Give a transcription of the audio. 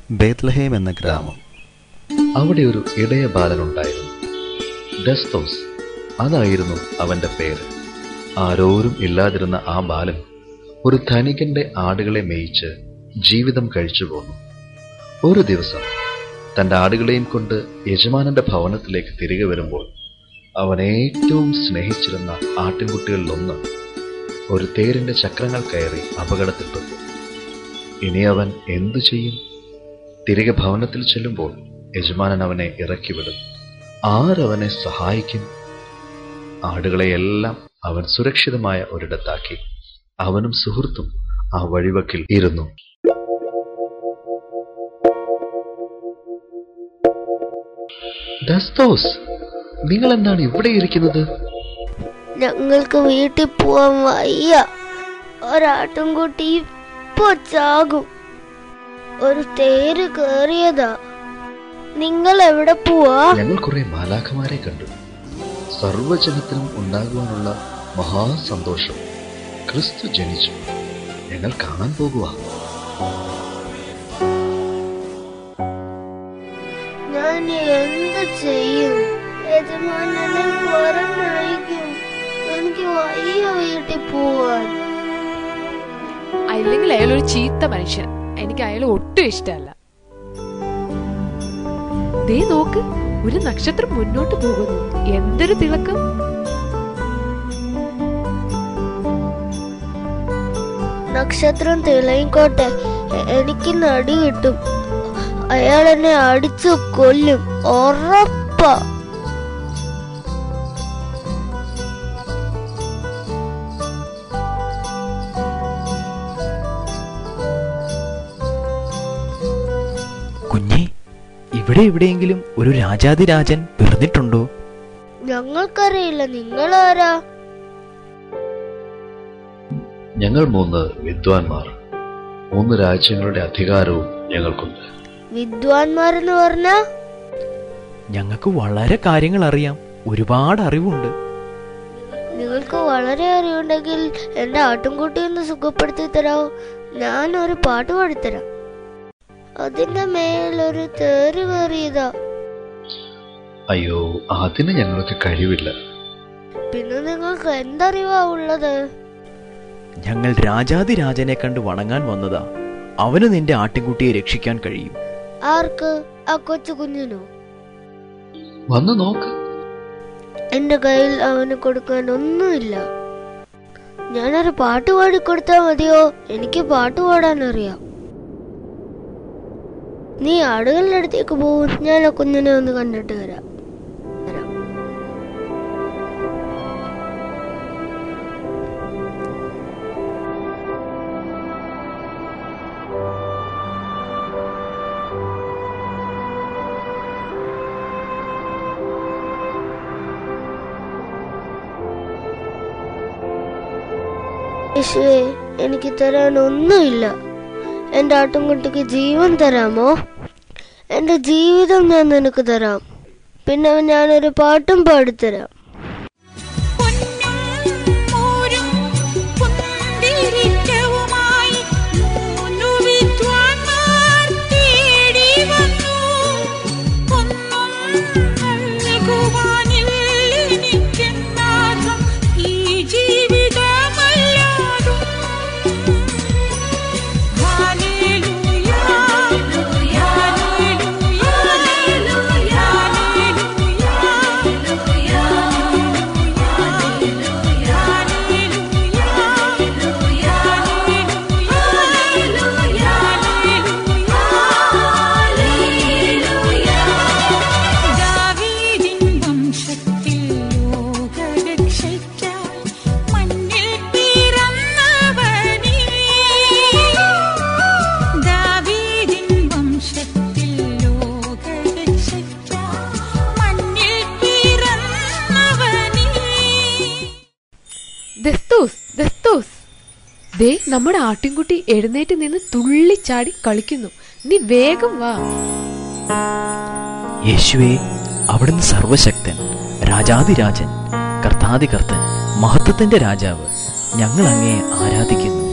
ബേത്ലഹേം എന്ന ഗ്രാമം. അവിടെ ഒരു ഇടയ ബാലനുണ്ടായിരുന്നു, ഡെസ്തോസ്. അതായിരുന്നു അവന്റെ പേര്. ആരോരും ഇല്ലാതിരുന്ന ആ ബാലൻ ഒരു ധനികന്റെ ആടുകളെ മേയിച്ച് ജീവിതം കഴിച്ചു പോന്നു. ഒരു ദിവസം തന്റെ ആടുകളെയും കൊണ്ട് യജമാനന്റെ ഭവനത്തിലേക്ക് തിരികെ വരുമ്പോൾ അവൻ ഏറ്റവും സ്നേഹിച്ചിരുന്ന ആട്ടിൻകുട്ടികളിലൊന്ന് ഒരു തേരിന്റെ ചക്രങ്ങൾ കയറി അപകടത്തിൽപ്പെട്ടു. ഇനി അവൻ എന്തു ചെയ്യും? തിരികെ ഭവനത്തിൽ ചെല്ലുമ്പോൾ യജമാനൻ അവനെ ഇറക്കിവിടും. ആരവനെ സഹായിക്കും? ആടുകളെയെല്ലാം അവൻ സുരക്ഷിതമായ ഒരിടത്താക്കി അവനും സുഹൃത്തും ആ വഴിവക്കിൽ ഇരുന്നു. ഡസ്തോസ്, നിങ്ങൾ എന്താണ് ഇവിടെ ഇരിക്കുന്നത്? ഞങ്ങൾക്ക് വീട്ടിൽ പോവാൻ വയ്യ. ഒരാട്ടുംകുട്ടി ഇപ്പൊ ചാകും. ഒരു തേര് കേറിയതാ. നിങ്ങൾ എവിടെ പോവാ? ഞങ്ങൾ കുറെ മാലാഖമാരെ കണ്ടു. സർവജനത്തിനും ഉണ്ടാകുവാനുള്ള മഹാസന്തോഷം. ക്രിസ്തു ജനിച്ചു. ഞങ്ങൾ കാണാൻ പോകുക. ഞാൻ എന്ത് ചെയ്യും? യജമാനനെ പറഞ്ഞയക്കും. എനിക്ക് വയ്യ വീട്ടിൽ പോവാൻ. അല്ലെങ്കിൽ അയാളൊരു ചീത്ത മനുഷ്യൻ. എനിക്ക് അയാളെ ഒട്ടും ഇഷ്ടമല്ല. ദേ നോക്ക്, ഒരു നക്ഷത്രം മുന്നോട്ട് പോകുന്നു. എന്തൊരു തിളക്കം! നക്ഷത്രം തിളയിക്കോട്ടെ, എനിക്ക് നടി കിട്ടും. അയാൾ എന്നെ അടിച്ചു കൊല്ലും, ഉറപ്പാ. കുഞ്ഞേ, ഇവിടെ എവിടെയെങ്കിലും ഒരു രാജാതിരാജൻ പിറന്നിട്ടുണ്ടോ? ഞങ്ങൾക്കറിയില്ല. നിങ്ങളാരാ? ഞങ്ങൾ 3 വിദ്വാൻമാർ. 3 രാജ്യങ്ങളുടെ അധികാരവും ഞങ്ങൾക്കുണ്ട്. വിദ്വാൻമാരെന്ന് പറഞ്ഞാ? ഞങ്ങൾക്ക് വളരെ കാര്യങ്ങൾ അറിയാം. ഒരുപാട് അറിവുണ്ട്. നിങ്ങൾക്ക് വളരെ അറിവുണ്ടെങ്കിൽ എന്റെ ആട്ടുംകുട്ടി ഒന്ന് സുഖപ്പെടുത്തി തരാമോ? ഞാനൊരു പാട്ട് പാടിത്തരാം. അതിന്റെ മേലൊരു തേര് കയറിയതാ. അയ്യോ, അതിന് ഞങ്ങൾക്ക് കഴിവില്ല. പിന്നെ നിങ്ങൾക്ക് എന്തറിവാ ഉള്ളത്? ഞങ്ങൾ രാജാതിരാജനെ കണ്ട് വണങ്ങാൻ വന്നതാ. അവന് നിന്റെ ആട്ടിൻകുട്ടിയെ രക്ഷിക്കാൻ കഴിയും. ആർക്ക്? ആ കൊച്ചു കുഞ്ഞിനോ? വന്നു നോക്ക്. എന്റെ കയ്യിൽ അവന് കൊടുക്കാൻ ഒന്നുമില്ല. ഞാനൊരു പാട്ട് പാടിക്കൊടുത്താ മതിയോ? എനിക്ക് പാട്ട് പാടാൻ അറിയാം. നീ ആടുകളുടെ അടുത്തേക്ക് പോകും. ഞാൻ ആ കുഞ്ഞിനെ ഒന്ന് കണ്ടിട്ട് വരാം. യേശുവേ, എനിക്ക് തരാൻ ഒന്നുമില്ല. എന്റെ ആട്ടുംകുട്ടിക്ക് ജീവൻ തരാമോ? എന്റെ ജീവിതം ഞാൻ നിനക്ക് തരാം. പിന്നെ ഞാനൊരു പാട്ടും പാടിത്തരാം. ദേ, നമ്മുടെ ആട്ടിൻകുട്ടി എഴുന്നേറ്റ് നിന്ന് തുള്ളിച്ചാടി കളിക്കുന്നു. നീ വേഗം വാ. യേശുവേ, അവിടുന്ന് സർവശക്തൻ, രാജാതിരാജൻ, കർത്താതികർത്തൻ, മഹത്വത്തിന്റെ രാജാവ്, ഞങ്ങൾ അങ്ങയെ ആരാധിക്കുന്നു.